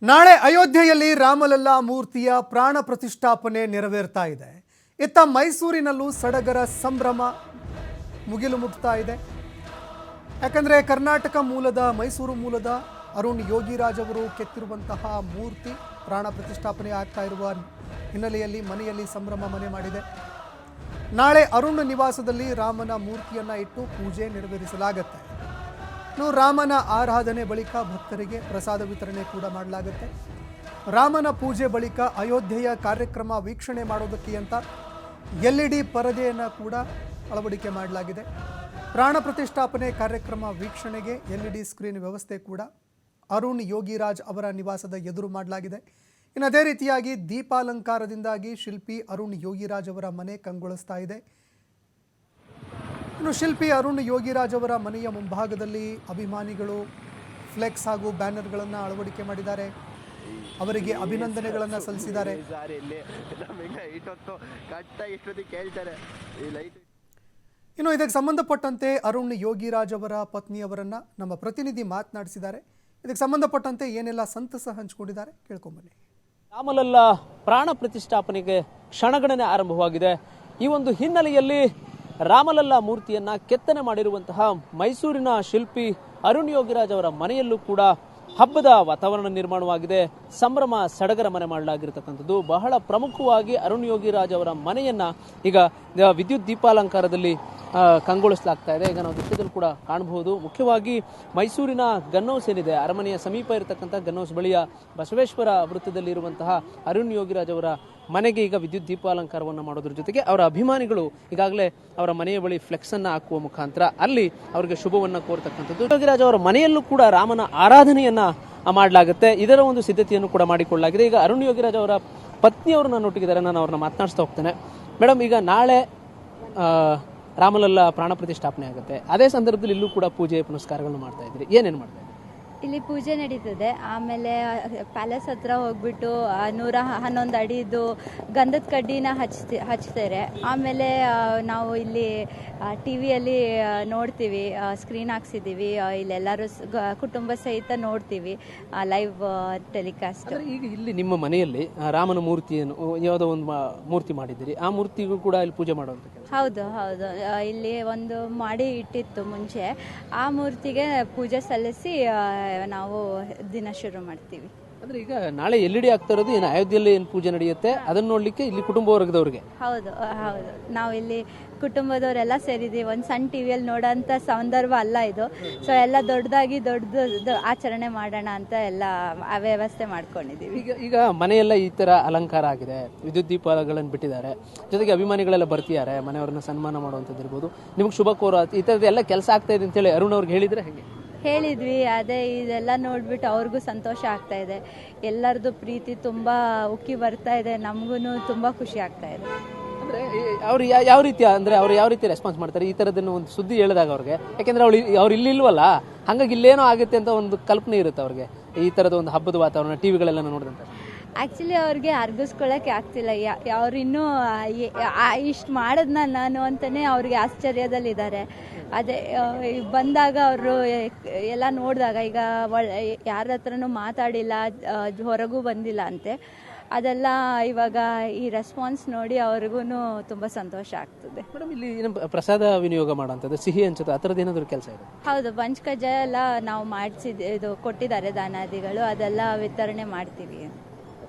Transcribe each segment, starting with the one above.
ನಾಳೆ ಅಯೋಧ್ಯೆಯಲ್ಲಿ ರಾಮಲಲ್ಲಾ ಮೂರ್ತಿಯ ಪ್ರಾಣ ಪ್ರತಿಷ್ಠಾಪನೆ ನೆರವೇರ್ತಾ ಇದೆ. ಇತ್ತ ಮೈಸೂರಿನಲ್ಲೂ ಸಡಗರ ಸಂಭ್ರಮ ಮುಗಿಲು ಮುಟ್ತಾ ಇದೆ. ಯಾಕಂದರೆ ಕರ್ನಾಟಕ ಮೂಲದ ಮೈಸೂರು ಮೂಲದ ಅರುಣ್ ಯೋಗಿರಾಜ್ ಅವರು ಕೆತ್ತಿರುವಂತಹ ಮೂರ್ತಿ ಪ್ರಾಣ ಪ್ರತಿಷ್ಠಾಪನೆ ಆಗ್ತಾ ಇರುವ ಹಿನ್ನೆಲೆಯಲ್ಲಿ ಮನೆಯಲ್ಲಿ ಸಂಭ್ರಮ ಮನೆ ಮಾಡಿದೆ. ನಾಳೆ ಅರುಣ್ ನಿವಾಸದಲ್ಲಿ ರಾಮನ ಮೂರ್ತಿಯನ್ನು ಇಟ್ಟು ಪೂಜೆ ನೆರವೇರಿಸಲಾಗುತ್ತೆ. ರಾಮನ ಆರಾಧನೆ ಬಳಿಕ ಭಕ್ತರಿಗೆ ಪ್ರಸಾದ ವಿತರಣೆ ಕೂಡ ಮಾಡಲಾಗುತ್ತೆ. ರಾಮನ ಪೂಜೆ ಬಳಿಕ ಅಯೋಧ್ಯೆಯ ಕಾರ್ಯಕ್ರಮ ವೀಕ್ಷಣೆ ಮಾಡೋದಕ್ಕೆ ಅಂತ LED ಪರದೆಯನ್ನು ಕೂಡ ಅಳವಡಿಕೆ ಮಾಡಲಾಗಿದೆ. ಪ್ರಾಣ ಪ್ರತಿಷ್ಠಾಪನೆ ಕಾರ್ಯಕ್ರಮ ವೀಕ್ಷಣೆಗೆ LED ಸ್ಕ್ರೀನ್ ವ್ಯವಸ್ಥೆ ಕೂಡ ಅರುಣ್ ಯೋಗಿರಾಜ್ ಅವರ ನಿವಾಸದ ಎದುರು ಮಾಡಲಾಗಿದೆ. ಇನ್ನು ಅದೇ ರೀತಿಯಾಗಿ ದೀಪಾಲಂಕಾರದಿಂದಾಗಿ ಶಿಲ್ಪಿ ಅರುಣ್ ಯೋಗಿರಾಜ್ ಅವರ ಮನೆ ಕಂಗೊಳಿಸ್ತಾ ಇದೆ. ಇನ್ನು ಶಿಲ್ಪಿ ಅರುಣ್ ಯೋಗಿರಾಜ್ ಅವರ ಮನೆಯ ಮುಂಭಾಗದಲ್ಲಿ ಅಭಿಮಾನಿಗಳು ಫ್ಲೆಕ್ಸ್ ಹಾಗೂ ಬ್ಯಾನರ್ಗಳನ್ನು ಅಳವಡಿಕೆ ಮಾಡಿದ್ದಾರೆ. ಅವರಿಗೆ ಅಭಿನಂದನೆಗಳನ್ನು ಸಲ್ಲಿಸಿದ್ದಾರೆ. ಇನ್ನು ಇದಕ್ಕೆ ಸಂಬಂಧಪಟ್ಟಂತೆ ಅರುಣ್ ಯೋಗಿರಾಜ್ ಅವರ ಪತ್ನಿಯವರನ್ನ ನಮ್ಮ ಪ್ರತಿನಿಧಿ ಮಾತನಾಡಿಸಿದ್ದಾರೆ. ಇದಕ್ಕೆ ಸಂಬಂಧಪಟ್ಟಂತೆ ಏನೆಲ್ಲ ಸಂತಸ ಹಂಚಿಕೊಂಡಿದ್ದಾರೆ ಕೇಳ್ಕೊಂಬನ್ನಿ. ರಾಮಲಲ್ಲಾ ಪ್ರಾಣ ಪ್ರತಿಷ್ಠಾಪನೆಗೆ ಕ್ಷಣಗಣನೆ ಆರಂಭವಾಗಿದೆ. ಈ ಒಂದು ಹಿನ್ನೆಲೆಯಲ್ಲಿ ರಾಮಲಲ್ಲಾ ಮೂರ್ತಿಯನ್ನ ಕೆತ್ತನೆ ಮಾಡಿರುವಂತಹ ಮೈಸೂರಿನ ಶಿಲ್ಪಿ ಅರುಣ್ ಯೋಗಿರಾಜ್ ಅವರ ಮನೆಯಲ್ಲೂ ಕೂಡ ಹಬ್ಬದ ವಾತಾವರಣ ನಿರ್ಮಾಣವಾಗಿದೆ. ಸಂಭ್ರಮ ಸಡಗರ ಮನೆ ಮಾಡಲಾಗಿರತಕ್ಕಂಥದ್ದು. ಬಹಳ ಪ್ರಮುಖವಾಗಿ ಅರುಣ್ ಯೋಗಿರಾಜ್ ಅವರ ಮನೆಯನ್ನ ಈಗ ವಿದ್ಯುತ್ ದೀಪಾಲಂಕಾರದಲ್ಲಿ ಕಂಗೊಳಿಸಲಾಗ್ತಾ ಇದೆ. ಈಗ ನಾವು ದೃಶ್ಯದಲ್ಲಿ ಕೂಡ ಕಾಣಬಹುದು. ಮುಖ್ಯವಾಗಿ ಮೈಸೂರಿನ ಗನ್ ಹೌಸ್ ಏನಿದೆ, ಅರಮನೆಯ ಸಮೀಪ ಇರತಕ್ಕಂಥ ಗನ್ ಹೌಸ್ ಬಳಿಯ ಬಸವೇಶ್ವರ ವೃತ್ತದಲ್ಲಿ ಇರುವಂತಹ ಅರುಣ್ ಯೋಗಿರಾಜ್ ಅವರ ಮನೆಗೆ ಈಗ ವಿದ್ಯುತ್ ದೀಪಾಲಂಕಾರವನ್ನು ಮಾಡೋದ್ರ ಜೊತೆಗೆ ಅವರ ಅಭಿಮಾನಿಗಳು ಈಗಾಗಲೇ ಅವರ ಮನೆಯ ಬಳಿ ಫ್ಲೆಕ್ಸ್ ಅನ್ನ ಹಾಕುವ ಮುಖಾಂತರ ಅಲ್ಲಿ ಅವರಿಗೆ ಶುಭವನ್ನ ಕೋರ್ತಕ್ಕಂಥದ್ದು. ಯೋಗಿರಾಜ್ ಅವರ ಮನೆಯಲ್ಲೂ ಕೂಡ ರಾಮನ ಆರಾಧನೆಯನ್ನ ಮಾಡಲಾಗುತ್ತೆ. ಇದರ ಒಂದು ಸಿದ್ಧತೆಯನ್ನು ಕೂಡ ಮಾಡಿಕೊಳ್ಳಲಾಗಿದೆ. ಈಗ ಅರುಣ್ ಯೋಗಿರಾಜ್ ಅವರ ಪತ್ನಿಯವರು ನನ್ನೊಟ್ಟಿಗಿದ್ದಾರೆ. ನಾನು ಅವ್ರನ್ನ ಮಾತನಾಡಿಸ್ತಾ ಹೋಗ್ತೇನೆ. ಮೇಡಮ್, ಈಗ ನಾಳೆ ರಾಮಲಲ್ಲಾ ಪ್ರಾಣ ಪ್ರತಿಷ್ಠಾಪನೆ ಆಗುತ್ತೆ. ಅದೇ ಸಂದರ್ಭದಲ್ಲಿ ಇಲ್ಲೂ ಕೂಡ ಪೂಜೆ ಪುನಸ್ಕಾರಗಳನ್ನು ಮಾಡ್ತಾ ಇದ್ರಿ. ಏನೇನು ಮಾಡ್ತಾ ಇದ್ರಿ? ಇಲ್ಲಿ ಪೂಜೆ ನಡೀತದೆ. ಆಮೇಲೆ ಪ್ಯಾಲೇಸ್ ಹತ್ರ ಹೋಗ್ಬಿಟ್ಟು 111 ಅಡಿದು ಗಂಧದ ಕಡ್ಡಿನ ಹಚ್ತಾರೆ. ಆಮೇಲೆ ನಾವು ಇಲ್ಲಿ ಟಿವಿಯಲ್ಲಿ ನೋಡ್ತೀವಿ, ಸ್ಕ್ರೀನ್ ಹಾಕ್ಸಿದ್ದೀವಿ. ಇಲ್ಲೆಲ್ಲರೂ ಕುಟುಂಬ ಸಹಿತ ನೋಡ್ತೀವಿ ಲೈವ್ ಟೆಲಿಕಾಸ್ಟ್. ಈಗ ಇಲ್ಲಿ ನಿಮ್ಮ ಮನೆಯಲ್ಲಿ ರಾಮನ ಮೂರ್ತಿಯನ್ನು ಯಾವುದೋ ಒಂದು ಮೂರ್ತಿ ಮಾಡಿದ್ದೀರಿ. ಆ ಮೂರ್ತಿಗೂ ಕೂಡ ಇಲ್ಲಿ ಪೂಜೆ ಮಾಡುವಂತ? ಹೌದು. ಇಲ್ಲಿ ಒಂದು ಮಾಡಿ ಇಟ್ಟಿತ್ತು ಮುಂಚೆ. ಆ ಮೂರ್ತಿಗೆ ಪೂಜೆ ಸಲ್ಲಿಸಿ ನಾವು ದಿನ ಶುರು ಮಾಡ್ತೀವಿ. ಅಂದ್ರೆ ಈಗ ನಾಳೆ LED ಆಗ್ತಾ ಇರೋದು ಏನು ಅಯೋಧ್ಯೆಯಲ್ಲಿ ಏನು ಪೂಜೆ ನಡೆಯುತ್ತೆ ಅದನ್ನ ನೋಡ್ಲಿಕ್ಕೆ ಇಲ್ಲಿ ಕುಟುಂಬ ವರ್ಗದವ್ರಿಗೆ? ಹೌದು. ನಾವು ಇಲ್ಲಿ ಕುಟುಂಬದವರೆಲ್ಲ ಸೇರಿದ್ದೀವಿ. ಒಂದು ಸಣ್ಣ ಟಿವಿಯಲ್ಲಿ ನೋಡೋಂಥ ಸಂದರ್ಭ ಅಲ್ಲ ಇದು. ಸೊ ಎಲ್ಲ ದೊಡ್ಡದು ಆಚರಣೆ ಮಾಡೋಣ ಅಂತ ಎಲ್ಲ ವ್ಯವಸ್ಥೆ ಮಾಡ್ಕೊಂಡಿದ್ದೀವಿ. ಈಗ ಮನೆಯೆಲ್ಲ ಈ ತರ ಅಲಂಕಾರ ಆಗಿದೆ, ವಿದ್ಯುತ್ ದೀಪಗಳನ್ನು ಬಿಟ್ಟಿದ್ದಾರೆ, ಜೊತೆಗೆ ಅಭಿಮಾನಿಗಳೆಲ್ಲ ಬರ್ತಿದ್ದಾರೆ, ಮನೆಯವ್ರನ್ನ ಸನ್ಮಾನ ಮಾಡುವಂಥದ್ದು ಇರ್ಬೋದು, ನಿಮ್ಗೆ ಶುಭ ಕೋರ ಈ ಥರದ್ದು ಎಲ್ಲ ಕೆಲಸ ಆಗ್ತಾ ಇದೆ ಅಂತೇಳಿ ಅರುಣ್ ಅವ್ರಿಗೆ ಹೇಳಿದ್ರೆ ಹೇಗೆ? ಹೇಳಿದ್ವಿ. ಅದೇ ಇದೆಲ್ಲ ನೋಡ್ಬಿಟ್ಟು ಅವ್ರಿಗೂ ಸಂತೋಷ ಆಗ್ತಾ ಇದೆ. ಎಲ್ಲರದು ಪ್ರೀತಿ ತುಂಬ ಉಕ್ಕಿ ಬರ್ತಾ ಇದೆ. ನಮಗೂ ತುಂಬ ಖುಷಿ ಆಗ್ತಾ ಇದೆ. ಅಂದ್ರೆ ಅವ್ರು ಯಾವ ರೀತಿ ರೆಸ್ಪಾನ್ಸ್ ಮಾಡ್ತಾರೆ ಈ ಥರದನ್ನು ಒಂದು ಸುದ್ದಿ ಹೇಳಿದಾಗ ಅವ್ರಿಗೆ? ಯಾಕೆಂದ್ರೆ ಅವ್ರು ಇಲ್ಲಿಲ್ವಲ್ಲ, ಹಾಗಾಗಿ ಇಲ್ಲೇನೋ ಆಗುತ್ತೆ ಅಂತ ಒಂದು ಕಲ್ಪನೆ ಇರುತ್ತೆ ಅವ್ರಿಗೆ. ಈ ಥರದ ಒಂದು ಹಬ್ಬದ ವಾತಾವರಣ ಟಿವಿಗಳೆಲ್ಲ ನೋಡಿದಂತೆ ಆ್ಯಕ್ಚುಲಿ ಅವ್ರಿಗೆ ಅರ್ಗಿಸ್ಕೊಳ್ಳೋಕ್ಕೆ ಆಗ್ತಿಲ್ಲ. ಅವ್ರು ಇನ್ನೂ ಇಷ್ಟು ಮಾಡಿದ್ನ ನಾನು ಅಂತಲೇ ಅವ್ರಿಗೆ ಆಶ್ಚರ್ಯದಲ್ಲಿದ್ದಾರೆ. ಅದೇ ಬಂದಾಗ ಅವರು ಎಲ್ಲ ನೋಡಿದಾಗ ಈಗ ಯಾರ ಹತ್ರನೂ ಮಾತಾಡಿಲ್ಲ, ಹೊರಗೂ ಬಂದಿಲ್ಲ ಅಂತೆ. ಅದೆಲ್ಲ ಇವಾಗ ಈ ರೆಸ್ಪಾನ್ಸ್ ನೋಡಿ ಅವ್ರಿಗೂ ತುಂಬ ಸಂತೋಷ ಆಗ್ತದೆ. ಮೇಡಮ್, ಇಲ್ಲಿ ಪ್ರಸಾದ ವಿನಿಯೋಗ ಮಾಡೋಂಥದ್ದು, ಸಿಹಿ ಹಂಚೋದು, ಆ ಥರದ್ದು ಏನಾದರೂ ಕೆಲಸ ಇದೆ? ಹೌದು. ಪಂಚಕಜ್ಜಾಯ ಎಲ್ಲ ನಾವು ಇದು ಕೊಟ್ಟಿದ್ದಾರೆ ದಾನಾದಿಗಳು. ಅದೆಲ್ಲ ವಿತರಣೆ ಮಾಡ್ತೀವಿ,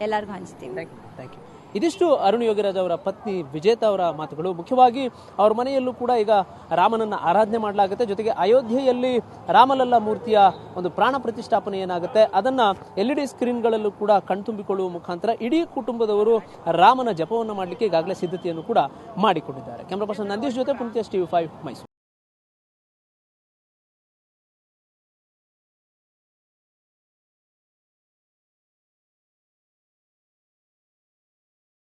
ಎಲ್ಲರಿಗೂ ಹಂಚ್ತೀವಿ. Thank you. ಇದಿಷ್ಟು ಅರುಣ್ ಯೋಗಿರಾಜ್ ಅವರ ಪತ್ನಿ ವಿಜೇತಾ ಅವರ ಮಾತುಗಳು. ಮುಖ್ಯವಾಗಿ ಅವ್ರ ಮನೆಯಲ್ಲೂ ಕೂಡ ಈಗ ರಾಮನನ್ನ ಆರಾಧನೆ ಮಾಡಲಾಗುತ್ತೆ. ಜೊತೆಗೆ ಅಯೋಧ್ಯೆಯಲ್ಲಿ ರಾಮಲಲ್ಲಾ ಮೂರ್ತಿಯ ಒಂದು ಪ್ರಾಣ ಪ್ರತಿಷ್ಠಾಪನೆ ಏನಾಗುತ್ತೆ ಅದನ್ನ LED ಸ್ಕ್ರೀನ್ಗಳಲ್ಲೂ ಕೂಡ ಕಣ್ತುಂಬಿಕೊಳ್ಳುವ ಮುಖಾಂತರ ಇಡೀ ಕುಟುಂಬದವರು ರಾಮನ ಜಪವನ್ನು ಮಾಡಲಿಕ್ಕೆ ಈಗಾಗಲೇ ಸಿದ್ಧತೆಯನ್ನು ಕೂಡ ಮಾಡಿಕೊಂಡಿದ್ದಾರೆ. ಕ್ಯಾಮರಾ ಪರ್ಸನ್ ನಂದೀಶ್ ಜೊತೆ ಪುಣ್ಯಸ್ TV5 ಮೈಸೂರು.